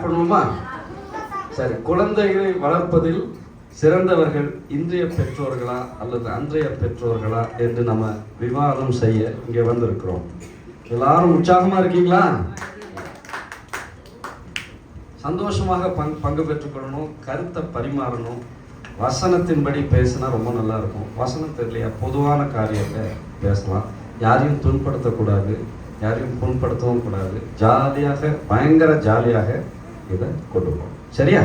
Start பண்ணுவோமா? சரி, குழந்தைகளை வளர்ப்பதில் சிறந்தவர்கள் இன்றைய பெற்றோர்களா அல்லது அன்றைய பெற்றோர்களா என்று நம்ம விவாதம் செய்ய இங்கே வந்திருக்கிறோம். எல்லாரும் உற்சாகமா இருக்கீங்களா? சந்தோஷமாக பங்கு பெற்றுக்கொள்ளணும், கருத்தை பரிமாறணும், வசனத்தின்படி பேசினா ரொம்ப நல்லா இருக்கும். வசனம் தெரியலையா, பொதுவான காரியத்தை பேசலாம். யாரையும் துன்படுத்தக்கூடாது, யாரையும் புண்படுத்தவும் கூடாது. ஜாலியாக, பயங்கர ஜாலியாக இதை கொண்டு போகணும். சரியா?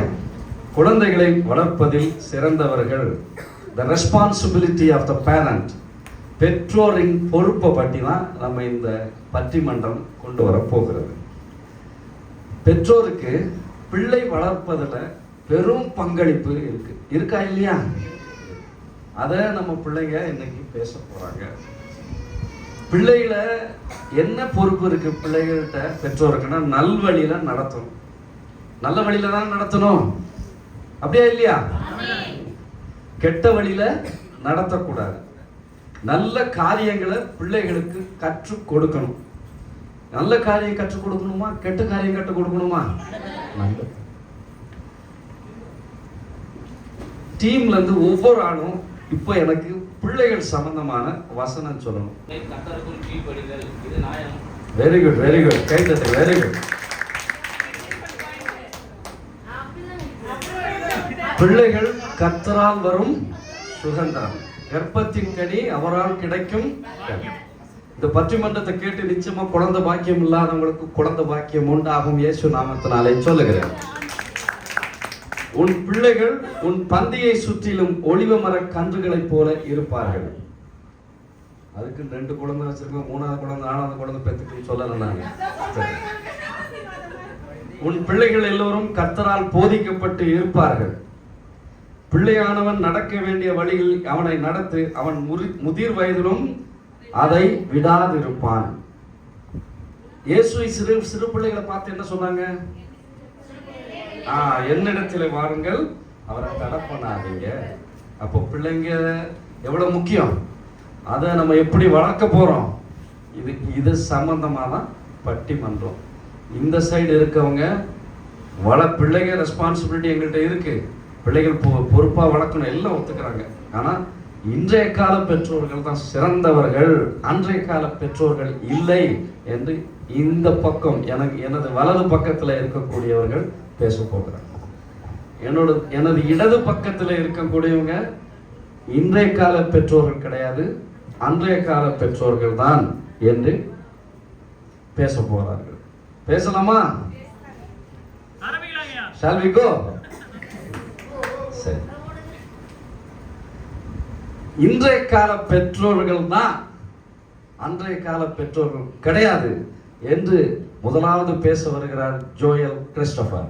குழந்தைகளை வளர்ப்பதில் சிறந்தவர்கள். The responsibility of the parent. பெற்றோரின் பொறுப்பை பற்றி தான் நம்ம இந்த பட்டிமன்றம் கொண்டு வர போகிறது. பெற்றோருக்கு பிள்ளை வளர்ப்பதில் பெரும் பங்களிப்பு இருக்கா இல்லையா? அதை நம்ம பிள்ளைங்க இன்னைக்கு பேச போறாங்க. பிள்ளைகள என்ன பொறுப்பு இருக்கு பிள்ளைகள்கிட்ட பெற்றோருக்குன்னா, நல்வழியில நடத்தணும். நல்ல வழியில தான் நடத்தணும், அப்படியா இல்லையா? கெட்ட வழியில நடத்தக்கூடாது. நல்ல காரியங்களை பிள்ளைகளுக்கு கற்றுக் கொடுக்கணும். நல்ல காரியம் கற்றுக் கொடுக்கணுமா, கெட்ட காரியம் கற்றுக் கொடுக்கணுமா? நல்ல டீம்ல இருந்து ஒவ்வொரு ஆளும் இப்போ எனக்கு பிள்ளைகள் சம்பந்தமான வசனம் சொல்லணும். வெரி குட், வெரி குட், கைத்தட்டு, வெரி குட். பிள்ளைகள் கர்த்தரால் வரும் சுதந்திரம், கர்ப்பத்தின் கனி அவரால் கிடைக்கும். இந்த பட்டிமன்றத்தை கேட்டு நிச்சயமா குழந்தை பாக்கியம் இல்லாதவங்களுக்கு குழந்தை பாக்கியம் உண்டாகும் இயேசு நாமத்தினாலே சொல்லுகிறேன். உன் பிள்ளைகள் உன் பந்தியை சுற்றிலும் ஒளிவ மர கன்றுகளைப் போல இருப்பார்கள். அதுக்கு 2 குழந்தை வச்சிருக்கோம், 3வது குழந்தை 4வது குழந்தை பெற்றுக்குன்னு சொல்லல நான். உன் பிள்ளைகள் எல்லோரும் கர்த்தரால் போதிக்கப்பட்டு இருப்பார்கள். பிள்ளையானவன் நடக்க வேண்டிய வழியில் அவனை நடத்து, அவன் முதிர் வயதிலும் அதை விடாதிருப்பான். இயேசு சிறு பிள்ளைகளை பார்த்து என்ன சொன்னாங்க? என்னிடத்துல வாருங்கள், அவரை தடை பண்ணாதீங்க. அப்போ பிள்ளைங்க எவ்வளவு முக்கியம், அதை நம்ம எப்படி வளர்க்க போறோம், இது சம்பந்தமா தான் பட்டிமன்றம். இந்த சைடு இருக்கவங்க பிள்ளைங்க ரெஸ்பான்சிபிலிட்டி எங்கள்கிட்ட இருக்கு, பிள்ளைகள் பொறுப்பா வளர்க்கணும், எல்லாம் ஒத்துக்கிறாங்க. ஆனா இன்றைய கால பெற்றோர்கள் தான் சிறந்தவர்கள், அன்றைய கால பெற்றோர்கள் இல்லை என்று இந்த பக்கம் எனது வலது பக்கத்துல இருக்கக்கூடியவர்கள் பேச போகிறாங்க. எனது இடது பக்கத்துல இருக்கக்கூடியவங்க இன்றைய கால பெற்றோர்கள் கிடையாது, அன்றைய கால பெற்றோர்கள் தான் என்று பேச போறார்கள். பேசலாமா? Shall we go? சரி. இன்றைய கால பெற்றோர்கள் தான், அன்றைய கால பெற்றோர்கள் கிடையாது என்று முதலாவது பேச வருகிறார் ஜோயல் கிறிஸ்டோபர்.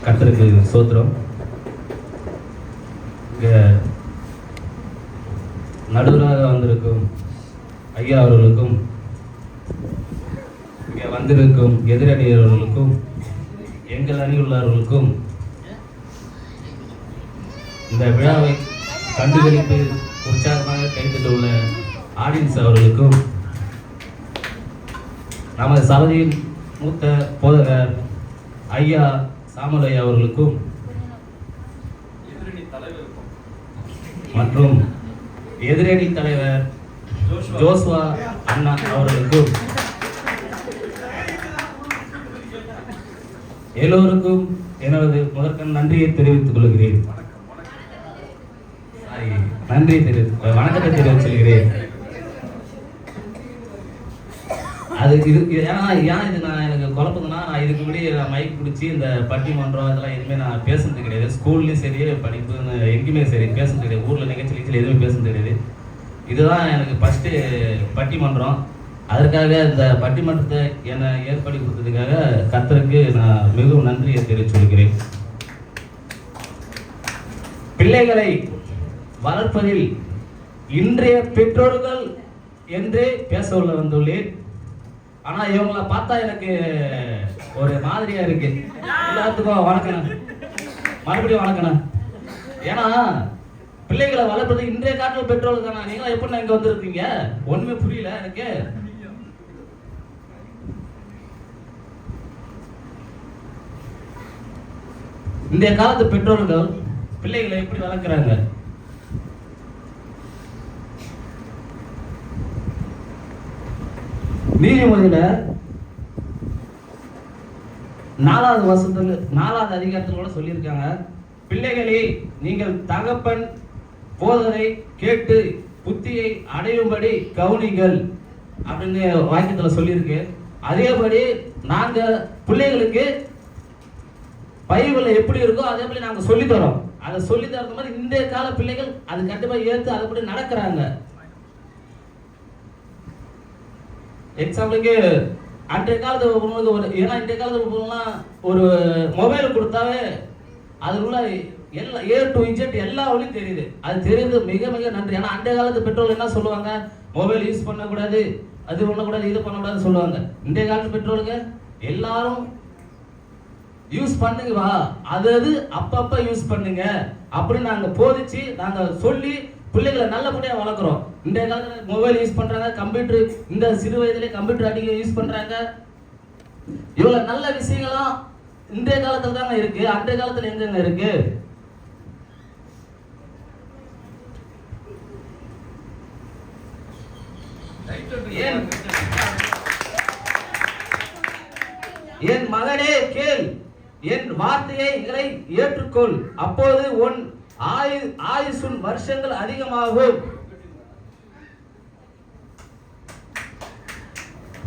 கர்த்தருக்கு ஸ்தோத்திரம். நடுவராக வந்திருக்கும் ஐயா அவர்களுக்கும், இங்கே வந்திருக்கும் எதிரணியவர்களுக்கும், எங்கள் அணியுள்ளவர்களுக்கும், இந்த விழாவை கண்டுகளித்து உற்சாகமாக கைத்தட்டுள்ள ஆடியன்ஸ் அவர்களுக்கும், நமது சபையின் மூத்த போதகர் ஐயா சாமுலை அவர்களுக்கும் மற்றும் எதிரணி தலைவர் ஜோஸ்வா அண்ணா அவர்களுக்கும் எல்லோருக்கும் எனது முதற்கண் நன்றியை தெரிவித்துக் கொள்கிறேன். வணக்கத்தை தெரிவித்துக் கொள்கிறேன். எனக்கு குழப்பதுன்னா, நான் இதுக்கு முன்னாடி மைக் பிடிச்சி இந்த பட்டிமன்றம் இதெல்லாம் எதுவுமே நான் பேசுறது கிடையாது. ஸ்கூல்லையும் சரி, படிப்பு எங்கேயுமே சரி பேசுறது கிடையாது. ஊரில் நிகழ்ச்சி எதுவுமே பேசுறது கிடையாது. இதுதான் எனக்கு ஃபஸ்ட்டு பட்டிமன்றம். அதற்காக இந்த பட்டிமன்றத்தை என்னை ஏற்பாடு கொடுத்ததுக்காக கர்த்தருக்கு நான் மிகவும் நன்றியை தெரிவித்துக் கொள்கிறேன். பிள்ளைகளை வளர்ப்பதில் இன்றைய பெற்றோர்கள் என்றே பேச வந்துள்ளேன். ஆனா இவங்களை பார்த்தா எனக்கு ஒரு மாதிரியா இருக்கு. எல்லாத்துக்கும் வணக்கம், மறுபடியும் வணக்கம். ஏன்னா பிள்ளைகளை வளர்ப்பது இன்றைய காலத்தில் பெற்றோர்கள் தானே. நீங்களா எப்படி இங்க வந்திருக்கீங்க? ஒண்ணுமே புரியல எனக்கு. இன்றைய காலத்து பெற்றோர்கள் பிள்ளைகளை எப்படி வளர்க்கிறாங்க? நீதிமொழியில 4வது அதிகாரத்தில் கூட சொல்லியிருக்காங்க, பிள்ளைகளே நீங்கள் தகப்பன் போதனை கேட்டு புத்தியை அடையும்படி கவனிங்கள் அப்படின்னு வாக்கியத்துல சொல்லியிருக்கு. அதேபடி நாங்க பிள்ளைகளுக்கு பைபிள்ல எப்படி இருக்கோ அதே மாதிரி நாங்க சொல்லி தரோம். அதை சொல்லி தரது மாதிரி இன்றைய கால பிள்ளைகள் அது கண்டிப்பா ஏற்று அதுபடி நடக்கிறாங்க. எக்ஸாம்பிளுக்கு அன்றைய காலத்துல ஒரு ஏன்னா இன்றைய காலத்துல ஒரு மொபைல் கொடுத்தாவே அதுக்குள்ள எல்லா A to Z எல்லா வழியும் தெரியுது. அது தெரியுது, மிக மிக நன்றி. ஏன்னா அன்றைய காலத்து பெற்றோர்கள் என்ன சொல்லுவாங்க, மொபைல் யூஸ் பண்ணக்கூடாது, அது பண்ணக்கூடாது, இது பண்ணக்கூடாதுன்னு சொல்லுவாங்க. இன்றைய காலத்து பெற்றோருக்கு எல்லாரும் யூஸ் பண்ணுங்க வா, அது அப்பப்ப யூஸ் பண்ணுங்க அப்படின்னு நாங்க போதிச்சு நாங்க சொல்லி பிள்ளைகளை நல்லபடியா வளர்க்குறோம். இன்றைய காலத்துல மொபைல் யூஸ் பண்றாங்க, கம்ப்யூட்டர் இந்த சிறு வயதிலே கம்ப்யூட்டர் அதிகம் யூஸ் பண்றாங்க. இவ்வளவு நல்ல விஷயங்களும் இன்றைய காலத்துல தாங்க இருக்கு, அன்றைய காலத்துல எங்கங்க இருக்கு? என் மகனே கேள், என் வார்த்தையை ஏற்றுக்கொள், அப்போது உன் ஆயுசுன் வருஷங்கள் அதிகமாகும்.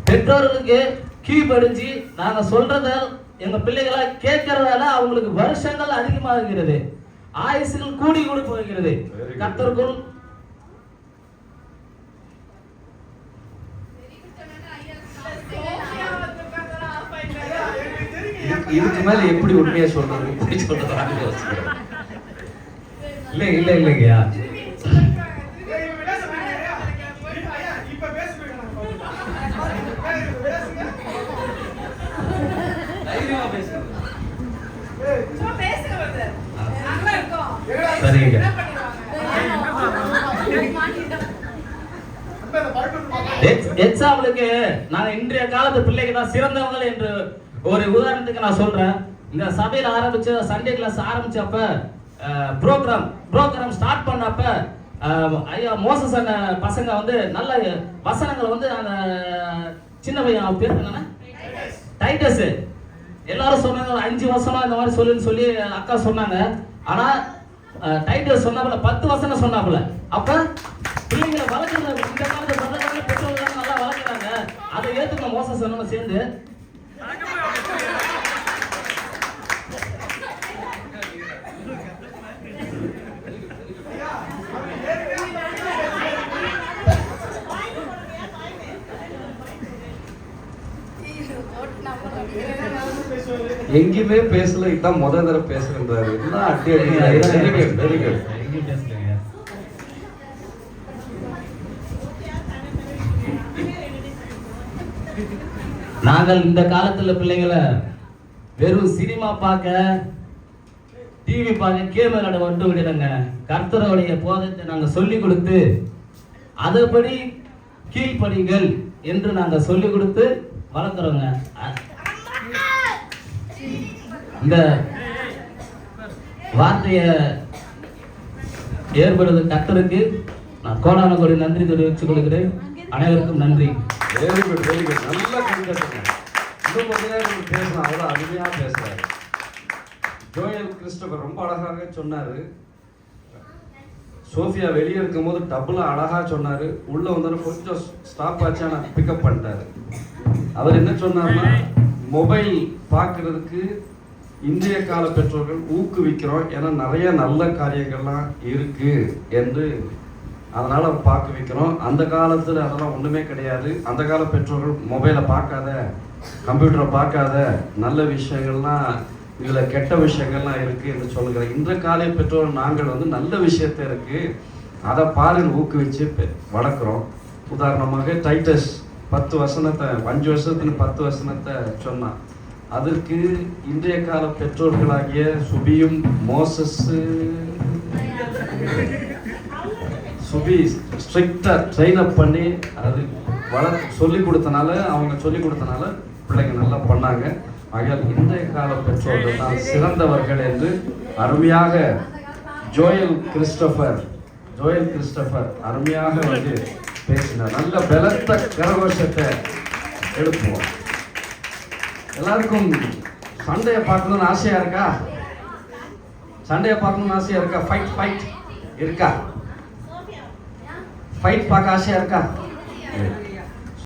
பெற்றோர்களுக்கு கீழ்ப்படிஞ்சு நாங்க சொல்றத எங்க பிள்ளைகளை கேட்கறதால அவங்களுக்கு வருஷங்கள் அதிகமாகிறது, ஆயுசுகள் கூடி கூடி போகிறது. கர்த்தருக்குள் இதுக்கு மேல எப்படி உண்மையா சொல்றது, எப்படி சொல்றது? இல்லைங்கய்யா. சரிங்க. எக்ஸாம்பிளுக்கு நான் இன்றைய காலத்து பிள்ளைக்கு தான் சிறந்தவங்க என்று ஒரு உதாரணத்துக்கு நான் சொல்றேன். இந்த சபையில ஆரம்பிச்ச சண்டே கிளாஸ் ஆரம்பிச்சப்ப ப்ரோக்ராம் ஸ்டார்ட் பண்ணப்ப ஐயா மோசஸ் பசங்க வந்து நல்ல வசனங்களை வந்து அந்த சின்ன பையன் பேர் என்னன்னா டைட்டஸ் எல்லாரும் சொன்னாங்க, 5 வசனம் இந்த மாதிரி சொல்லி அக்கா சொன்னாங்க. ஆனா டைட்டஸ் சொன்னாப்புல 10 வசனம் சொன்னாப்புல. அப்ப பிள்ளைங்களை வளர்க்குறது இந்த காலத்துல வளர்க்குறாங்க, பெற்றோர்கள் நல்லா வளர்க்குறாங்க. அதை ஏத்துக்கணும் மோசஸ் சேர்ந்து. எங்கேயுமே பேசல, இதான் முதல் தடவை பேசுறாரு. எல்லாம் அடி வெரி குட். நாங்கள் இந்த காலத்துல பிள்ளைங்களை வெறும் சினிமா பார்க்க, டிவி பார்க்க, கேம் விளையாட மட்டும் விடலங்க. கர்த்தருடைய போதத்தை நாங்க சொல்லி கொடுத்து அதுபடி கீழ்ப்படிங்கள் என்று நாங்க சொல்லி கொடுத்து வளர்க்குறோங்க. இந்த வார்த்தையை ஏற்படுவது கர்த்தருக்கு நான் கோடான கோடி நன்றி தெரிவித்துக் கொள்கிறேன். அனைவருக்கும் நன்றி. Very good very good. நல்லா கண்டுங்க. இன்னும் கொஞ்ச நேரம் பேசலாம், அவ்வளோ அருமையா பேசுறாரு. ஜோயல் கிறிஸ்டோபர் ரொம்ப அழகாக சொன்னாரு. சோஃபியா வெளியே இருக்கும்போது டபுளா அழகா சொன்னாரு. உள்ள வந்தாலும் கொஞ்சம் ஸ்டாப் ஆச்சு, ஆனால் பிக்கப் பண்ணிட்டாரு. அவர் என்ன சொன்னார்னா, மொபைல் பார்க்கறதுக்கு இன்றைய கால பெற்றோர்கள் ஊக்குவிக்கிறோம், ஏன்னா நிறைய நல்ல காரியங்கள்லாம் இருக்கு என்று அதனால பார்க்க வைக்கிறோம். அந்த காலத்தில் அதெல்லாம் ஒன்றுமே கிடையாது. அந்த கால பெற்றோர்கள் மொபைலை பார்க்காத, கம்ப்யூட்டரை பார்க்காத, நல்ல விஷயங்கள்லாம் இதில் கெட்ட விஷயங்கள்லாம் இருக்குது என்று சொல்லுகிறேன். இன்றைய காலை பெற்றோர்கள் நாங்கள் வந்து நல்ல விஷயத்த இருக்குது அதை பாருன்னு ஊக்குவிச்சு வளர்க்குறோம். உதாரணமாக டைட்டஸ் 10 வசனத்தை 5 வருஷத்துல 10 வசனத்தை சொன்னான். அதற்கு இன்றைய கால பெற்றோர்களாகிய சுபியும் மோசஸ் சுபி ஸ்ட்ரிக்டாக ட்ரெயின் அப் பண்ணி அது சொல்லி கொடுத்தனால அவங்க சொல்லி கொடுத்தனால பிள்ளைங்க நல்லா பண்ணாங்க. ஆகையால் இன்றைய கால பெற்றோர்கள் தான் சிறந்தவர்கள் என்று அருமையாக ஜோயல் கிறிஸ்டோபர் அருமையாக வந்து பேசினார். நல்ல பலத்த கரகோஷத்தை எழுப்புவோம். எல்லாருக்கும் சண்டையை பார்க்கணும்னு ஆசையா இருக்கா? சண்டையை பார்க்கணும்னு ஆசையா இருக்கா? ஃபைட் இருக்கா? ஃபைட் பார்க்க ஆசையா இருக்கா?